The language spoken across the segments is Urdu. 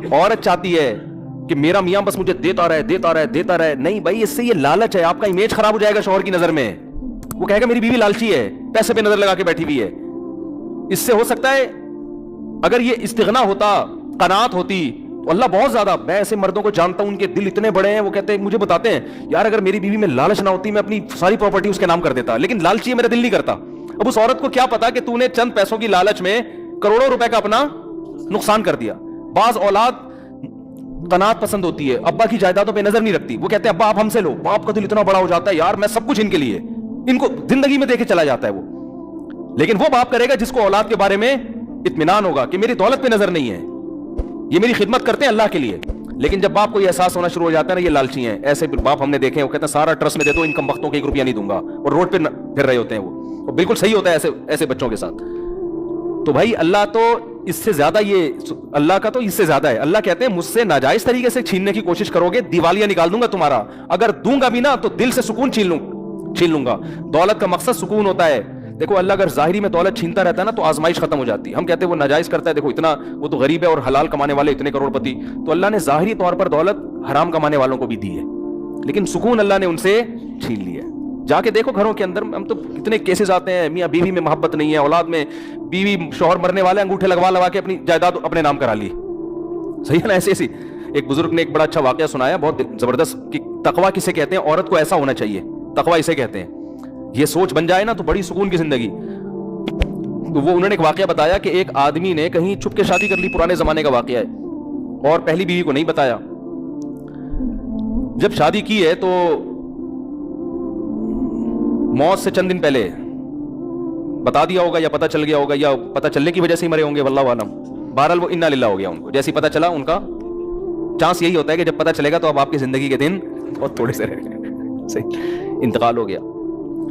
عورت چاہتی ہے کہ میرا میاں بس مجھے دیتا رہے دیتا رہے دیتا رہے. نہیں بھائی، اس سے یہ لالچ ہے، آپ کا امیج خراب ہو جائے گا شوہر کی نظر میں. وہ کہے گا میری بیوی لالچی ہے، پیسے پہ نظر لگا کے بیٹھی ہوئی ہے. اس سے ہو سکتا ہے اگر یہ استغنا ہوتا، قناعت ہوتی، تو اللہ بہت زیادہ. میں ایسے مردوں کو جانتا ہوں، ان کے دل اتنے بڑے ہیں، وہ کہتے ہیں، مجھے بتاتے ہیں یار اگر میری بیوی میں لالچ نہ ہوتی میں اپنی ساری پراپرٹی اس کے نام کر دیتا، لیکن لالچی ہے، میرا دل نہیں کرتا. اب اس عورت کو کیا پتا کہ تو نے چند پیسوں کی لالچ میں کروڑوں روپے کا اپنا نقصان کر دیا. بعض اولاد قناعت پسند ہوتی ہے، ابا کی جائیدادوں پہ نظر نہیں رکھتی. وہ کہتے ہیں ابا آپ ہم سے لو. باپ کا دل اتنا بڑا ہو جاتا ہے، یار میں سب کچھ ان کے لیے، ان کو زندگی میں دے کے چلا جاتا ہے وہ. لیکن وہ باپ کرے گا جس کو اولاد کے بارے میں اطمینان ہوگا کہ میری دولت پہ نظر نہیں ہے، یہ میری خدمت کرتے ہیں اللہ کے لیے. لیکن جب باپ کو یہ احساس ہونا شروع ہو جاتا ہے نا یہ لالچی ہیں، ایسے باپ ہم نے دیکھے ہیں، وہ کہتے ہیں سارا ٹرسٹ میں دے دو، ان کم وقتوں کے 1 روپیہ نہیں دوں گا، اور روڈ پہ پھر رہے ہوتے ہیں وہ بالکل صحیح ہوتا ہے ایسے بچوں کے ساتھ. تو بھائی اللہ تو اس سے زیادہ، یہ اللہ کا تو اس سے زیادہ ہے. اللہ کہتے ہیں مجھ سے ناجائز طریقے سے چھیننے کی کوشش کرو گے دیوالیاں نکال دوں گا تمہارا. اگر دوں گا بھی نا تو دل سے سکون چھین لوں گا. دولت کا مقصد سکون ہوتا ہے. دیکھو اللہ اگر ظاہری میں دولت چھینتا رہتا ہے نا تو آزمائش ختم ہو جاتی ہے. ہم کہتے ہیں وہ ناجائز کرتا ہے، دیکھو اتنا وہ تو غریب ہے اور حلال کمانے والے اتنے کروڑ پتی. تو اللہ نے ظاہری طور پر دولت حرام کمانے والوں کو بھی دی ہے، لیکن سکون اللہ نے ان سے چھین لیا ہے. جا کے دیکھو گھروں کے اندر، ہم تو کتنے کیسز آتے ہیں، میاں بیوی میں محبت نہیں ہے، اولاد میں بیوی شوہر مرنے والے انگوٹھے لگوا کے اپنی جائیداد اپنے نام کرا لی. صحیح ہے نا؟ ایسی ایک بزرگ نے ایک بڑا اچھا واقعہ سنایا، بہت زبردست، کہ تقویٰ کسے کہتے ہیں، عورت کو ایسا ہونا چاہیے، تقویٰ اسے کہتے ہیں. یہ سوچ بن جائے نا تو بڑی سکون کی زندگی. تو وہ انہوں نے ایک واقعہ بتایا کہ ایک آدمی نے کہیں چھپ کے شادی کر لی، پرانے زمانے کا واقعہ ہے، اور پہلی بیوی کو نہیں بتایا. جب شادی کی ہے تو موت سے چند دن پہلے بتا دیا ہوگا، یا پتہ چل گیا ہوگا، یا پتہ چلنے کی وجہ سے ہی مرے ہوں گے، واللہ عالم. بہرحال وہ انا للہ ہو گیا. ان کو جیسے پتہ چلا، ان کا چانس یہی ہوتا ہے کہ جب پتہ چلے گا تو اب آپ کی زندگی کے دن بہت تھوڑے سے رہ گئے، صحیح، انتقال ہو گیا.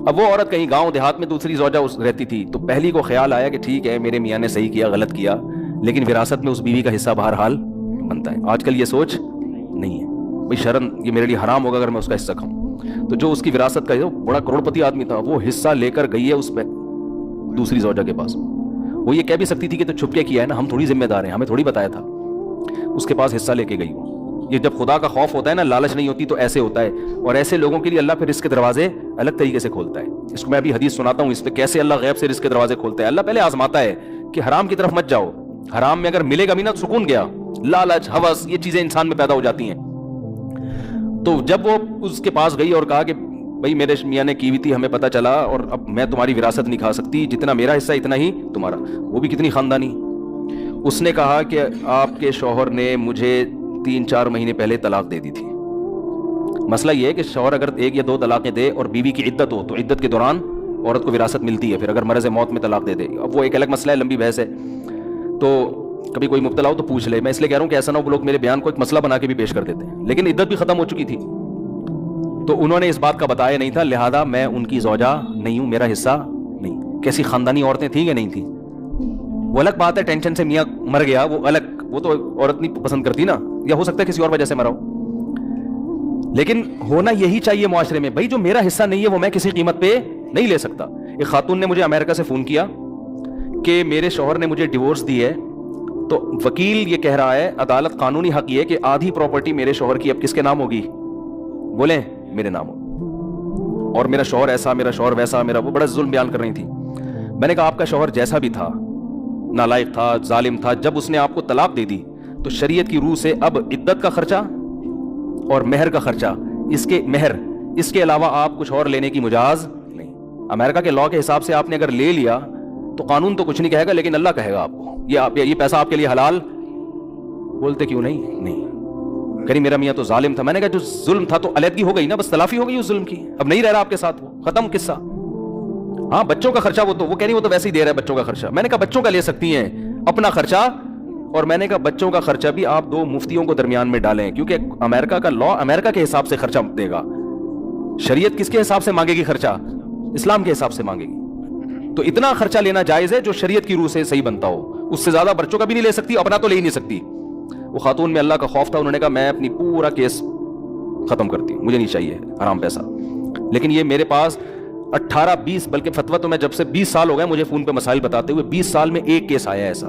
اب وہ عورت کہیں گاؤں دیہات میں دوسری زوجہ رہتی تھی، تو پہلی کو خیال آیا کہ ٹھیک ہے میرے میاں نے صحیح کیا، غلط کیا، لیکن وراثت میں اس بیوی کا حصہ بہرحال بنتا ہے. آج کل یہ سوچ نہیں ہے، بھائی شرم، یہ میرے لیے حرام ہوگا اگر میں اس کا حصہ کھاؤں. تو جو اس کی وراثت کا بڑا کروڑ پتی آدمی تھا، وہ حصہ لے کر گئی ہے اس پہ دوسری زوجہ کے پاس. وہ یہ کہہ بھی سکتی تھی کہ تو چھپ کے کیا ہے نا، ہم تھوڑی ذمہ دار ہیں، ہمیں تھوڑی بتایا تھا. اس کے پاس حصہ لے کے گئی. یہ جب خدا کا خوف ہوتا ہے نا، لالچ نہیں ہوتی، تو ایسے ہوتا ہے. اور ایسے لوگوں کے لیے اللہ پھر رزق کے دروازے الگ طریقے سے کھولتا ہے. اس کو میں ابھی حدیث سناتا ہوں اس پہ، کیسے اللہ غیب سے رزق کے دروازے کھولتا ہے. اللہ پہلے آزماتا ہے کہ حرام کی طرف مت جاؤ. حرام میں اگر ملے گا بھی نا تو سکون گیا. لالچ، ہوس، یہ چیزیں انسان میں پیدا ہو جاتی ہیں. تو جب وہ اس کے پاس گئی اور کہا کہ بھائی میرے میاں نے کی ہوئی تھی، ہمیں پتہ چلا، اور اب میں تمہاری وراثت نہیں کھا سکتی، جتنا میرا حصہ اتنا ہی تمہارا. وہ بھی کتنی خاندانی. اس نے کہا کہ آپ کے شوہر نے مجھے 3-4 مہینے پہلے طلاق دے دی تھی. مسئلہ یہ ہے کہ شوہر اگر 1 یا 2 طلاقیں دے اور بیوی کی عدت ہو تو عدت کے دوران عورت کو وراثت ملتی ہے. پھر اگر مرض موت میں طلاق دے دے، اب وہ ایک الگ مسئلہ ہے، لمبی بحث ہے. تو کبھی کوئی مبتلا ہو تو پوچھ لے. میں اس لیے کہہ رہا ہوں کہ ایسا نہ ہو وہ لوگ میرے بیان کو ایک مسئلہ بنا کے بھی پیش کر دیتے ہیں. لیکن عدت بھی ختم ہو چکی تھی، تو انہوں نے اس بات کا بتایا نہیں تھا، لہذا میں ان کی زوجہ نہیں ہوں، میرا حصہ نہیں. کیسی خاندانی عورتیں تھیں کہ نہیں تھیں. وہ الگ بات ہے، ٹینشن سے میاں مر گیا، وہ الگ، وہ تو عورت نہیں پسند کرتی نا، یا ہو سکتا ہے کسی اور وجہ سے مرا ہو. لیکن ہونا یہی چاہیے معاشرے میں، بھائی جو میرا حصہ نہیں ہے وہ میں کسی قیمت پہ نہیں لے سکتا. ایک خاتون نے مجھے امریکہ سے فون کیا کہ میرے شوہر نے مجھے ڈیورس دی ہے، تو وکیل یہ کہہ رہا ہے، عدالت قانونی حق یہ کہ آدھی پراپرٹی میرے شوہر کی اب کس کے نام ہوگی؟ بولیں میرے نام ہو. اور میرا شوہر ایسا، میرا شوہر ویسا، میرا وہ بڑا ظلم بیان کر رہی تھی. میں نے کہا آپ کا شوہر جیسا بھی تھا، نالائق تھا، ظالم تھا، جب اس نے آپ کو طلاق دے دی تو شریعت کی روح سے اب عدت کا خرچہ اور مہر کا خرچہ، اس کے علاوہ آپ کچھ اور لینے کی مجاز نہیں. امریکہ کے لاء کے حساب سے آپ نے اگر لے لیا تو قانون تو کچھ نہیں کہے گا، لیکن اللہ کہے گا آپ کو یہ پیسہ آپ کے لیے حلال. بولتے کیوں نہیں کہیں میرا میاں تو ظالم تھا. میں نے کہا جو ظلم تھا تو علیحدگی ہو گئی نا، بس تلافی ہو گئی اس ظلم کی، اب نہیں رہ رہا آپ کے ساتھ، وہ ختم قصہ. ہاں بچوں کا خرچہ وہ کہہ رہی وہ تو ویسے ہی دے رہا ہے بچوں کا خرچہ. میں نے کہا بچوں کا لے سکتی ہیں اپنا خرچہ، اور میں نے کہا بچوں کا خرچہ بھی آپ 2 مفتیوں کو درمیان میں ڈالیں، کیونکہ امریکہ کا لاء امریکہ کے حساب سے خرچہ دے گا. شریعت کس کے حساب سے مانگے گی خرچہ؟ اسلام کے حساب سے مانگے گی. تو اتنا خرچہ لینا جائز ہے جو شریعت کی روح سے صحیح بنتا ہو. اس سے زیادہ بچوں کا بھی نہیں لے سکتی، اپنا تو لے ہی نہیں سکتی. وہ خاتون میں اللہ کا خوف تھا، انہوں نے کہا میں اپنی پورا کیس ختم کرتی ہوں، مجھے نہیں چاہیے حرام پیسہ. لیکن یہ میرے پاس 18-20 بلکہ فتویٰ تو میں جب سے 20 سال ہو گئے مجھے فون پہ مسائل بتاتے ہوئے، 20 سال میں ایک کیس آیا ایسا.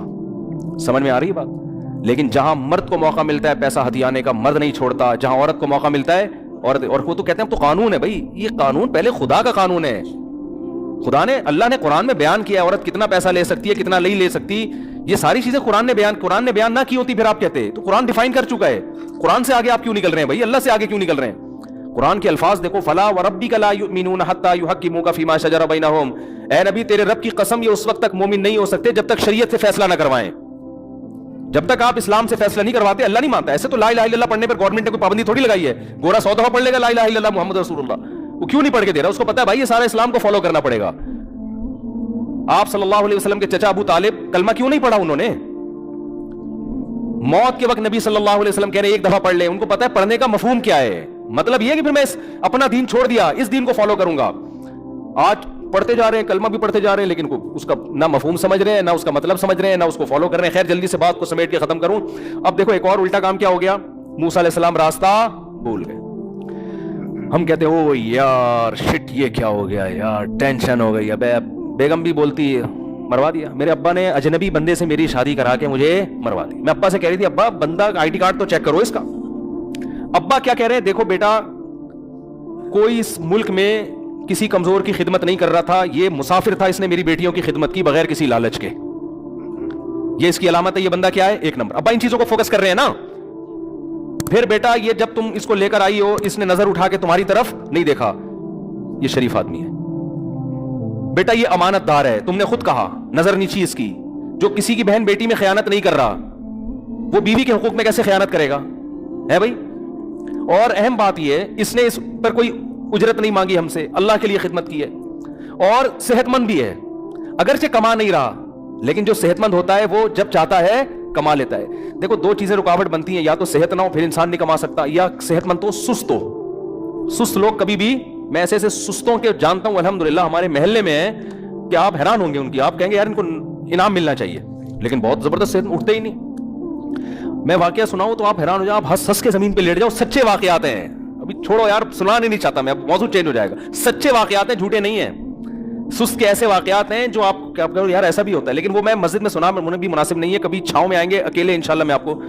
سمجھ میں آ رہی ہے بات؟ لیکن جہاں مرد کو موقع ملتا ہے پیسہ ہتھیانے کا مرد نہیں چھوڑتا, جہاں عورت کو موقع ملتا ہے عورت, اور وہ تو کہتے ہیں اب تو قانون ہے بھائی, یہ قانون پہلے خدا کا قانون ہے. خدا نے, اللہ نے قرآن میں بیان کیا ہے عورت کتنا پیسہ لے سکتی ہے کتنا نہیں لے سکتی, یہ ساری چیزیں قرآن نے بیان نہ کی ہوتی پھر آپ کہتے, تو قرآن ڈیفائن کر چکا ہے. قرآن سے آگے آپ کیوں نکل رہے ہیں بھائی, اللہ سے آگے کیوں نکل رہے ہیں؟ قرآن کے الفاظ دیکھو, فلا وربک لا یؤمنون حتی یحکموک فیما شجر بینہم, اے نبی تیرے رب کی قسم یہ اس وقت تک مومن نہیں ہو سکتے جب تک شریعت سے فیصلہ نہ کروائیں. جب تک آپ اسلام سے فیصلہ نہیں کرواتے اللہ نہیں مانتا. ایسے تو لا الہ الا اللہ پڑھنے پر گورنمنٹ نے کوئی پابندی تھوڑی لگائی ہے, گورا 100 دفعہ پڑھ لے گا لا الہ الا اللہ محمد رسول اللہ, وہ کیوں نہیں پڑھ کے دے رہا؟ اس کو پتا ہے بھائی یہ سارا اسلام کو فالو کرنا پڑے گا. آپ صلی اللہ علیہ وسلم کے چچا ابو طالب کلمہ کیوں نہیں پڑھا انہوں نے؟ موت کے وقت نبی صلی اللہ علیہ وسلم کہہ رہے ایک دفعہ پڑھ لے, ان کو پتا ہے پڑھنے کا مفہوم کیا ہے, مطلب یہ کہ پھر میں اپنا دین چھوڑ دیا, اس دین کو فالو کروں گا. آج پڑھتے جا رہے ہیں, کلمہ بھی پڑھتے جا رہے ہیں, لیکن اس کا نہ مفہوم سمجھ رہے ہیں, نہ اس کا مطلب سمجھ رہے ہیں, نہ اس کو فالو کر رہے ہیں. خیر جلدی سے بات کو سمیٹ کے ختم کروں. اب دیکھو ایک اور الٹا کام کیا ہو گیا, موسیٰ علیہ السلام راستہ بھول گئے. ہم کہتے ہیں او یار شٹ یہ کیا ہو گیا یار, ٹینشن ہو گئی. اب بیگم بھی بولتی ہے مروا دیا, میرے ابا نے اجنبی بندے سے میری شادی کرا کے مجھے مروا دی. میں ابا سے کہہ رہی تھی ابا بندہ آئی ڈی کارڈ تو چیک کرو اس کا. ابا کیا کہہ رہے ہیں, دیکھو بیٹا کوئی اس ملک میں کسی کمزور کی خدمت نہیں کر رہا تھا, یہ مسافر تھا, اس نے میری بیٹیوں کی خدمت کی بغیر کسی لالچ کے, یہ اس کی علامت ہے. یہ بندہ کیا ہے, ایک نمبر. ابا ان چیزوں کو فوکس کر رہے ہیں نا. پھر بیٹا یہ جب تم اس کو لے کر آئی ہو اس نے نظر اٹھا کے تمہاری طرف نہیں دیکھا, یہ شریف آدمی ہے. بیٹا یہ امانت دار ہے, تم نے خود کہا نظر نیچی اس کی. جو کسی کی بہن بیٹی میں خیانت نہیں کر رہا وہ بیوی کے حقوق میں کیسے خیانت کرے گا, ہے بھائی. اور اہم بات یہ ہے اس نے اس پر کوئی اجرت نہیں مانگی ہم سے, اللہ کے لیے خدمت کی ہے. اور صحت مند بھی ہے, اگرچہ کما نہیں رہا لیکن جو صحت مند ہوتا ہے وہ جب چاہتا ہے کما لیتا ہے. دیکھو دو چیزیں رکاوٹ بنتی ہیں, یا تو صحت نہ ہو پھر انسان نہیں کما سکتا, یا صحت مند تو سست ہو. سست لوگ کبھی بھی, میں ایسے سستوں کے جانتا ہوں الحمدللہ ہمارے محلے میں ہیں کہ آپ حیران ہوں گے ان کی, آپ کہیں گے یار ان کو انعام ملنا چاہیے, لیکن بہت زبردست صحت اٹھتے ہی نہیں. میں واقعہ سناؤں تو آپ حیران ہو جاؤ, آپ ہنس ہنس کے زمین پہ لیٹ جاؤ. سچے واقعات ہیں, ابھی چھوڑو یار سنانے نہیں چاہتا میں, اب موضوع چینج ہو جائے گا. سچے واقعات ہیں, جھوٹے نہیں ہیں. سست کے ایسے واقعات ہیں جو آپ کہو یار ایسا بھی ہوتا ہے, لیکن وہ میں مسجد میں سنا مجھے بھی مناسب نہیں ہے. کبھی چھاؤں میں آئیں گے اکیلے انشاءاللہ میں آپ کو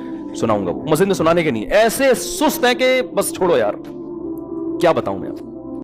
سناؤں گا, مسجد میں سنانے کے نہیں. ایسے سست ہیں کہ بس چھوڑو یار, کیا بتاؤں میں آپ.